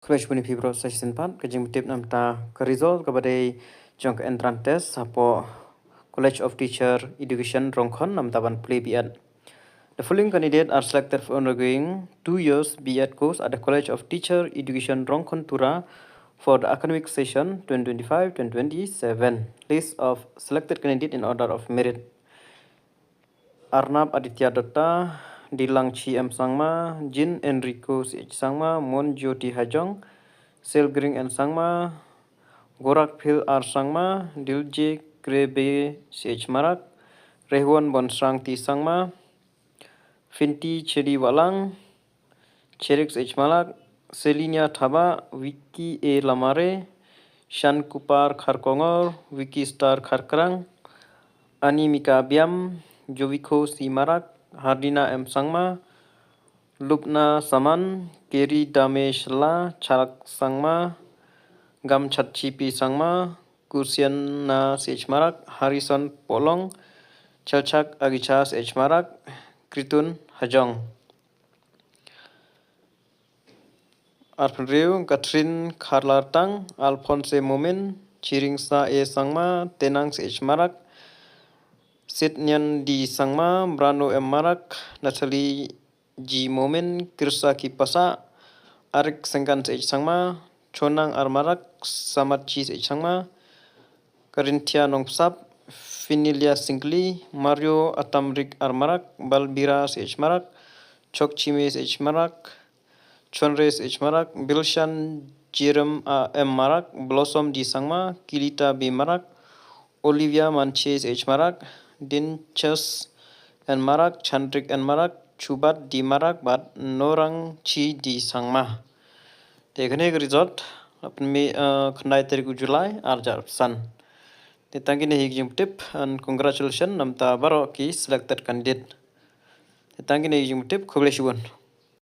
College puni fibro session pan kajing tip nam ta ke result kepada jong ke entrance test sapo College of Teacher Education Rongkhon nam taban play BEd. The following candidates are selected for undergoing 2 years BEd course at the College of Teacher Education Rongkhon Tura for the academic session 2025-2027. List of selected candidates in order of merit. Arnab Aditya Datta, Dilang Chi M Sangma, Jin Enrico CH Sangma, Mon Jyoti Hajong, Selgring N Sangma, Gorakphil R Sangma, Dilje Krebe CH Marak, Rehwan Bonsrang T Sangma, Finti Chedi Walang, Cherik CH Malak, Selina Thaba, Vicky A Lamare, Shan Kupar Kharkongor, Vicky Star Kharkrang, Animika Biam, Joviko C Marak, Hardina M Sangma, Lupna Saman, Keri Damesh La, Chalak Sangma, Gamchatchi P Sangma, Kursiana CH Marak, Harrison Polong, Chalchak Agicha CH Marak, Kritun Hajong. Arpenreu, Katrin Kharlartang, Alphonse Momin, Chiringsa E Sangma, Tenang CH Marak, Sidnyan D Sangma, Brano M Marak, Natalie G Momin, Kirsaki Pasa, Arik Sengkan CH Sangma, Chonang Armarak, Samatchi CH Sangma, Karintia Nongpsap, Finilia Singli, Mario Atamrik Armarak, Balbira CH Marak, Chokchime CH Marak, Chonre CH Marak, Bilshan Jerem M Marak, Blossom D Sangma, Kilita B Marak, Olivia Manche CH Marak, Dinchas N Marak, Chandrik N Marak, Chubat D Marak, Bat Norang Chi D Sangma. Dekne result apne khnai tarik July arjar san. Tetangi ne hig tip and congratulations namta baro ki selected candidate. Tetangi ne hig tip khoble shibun.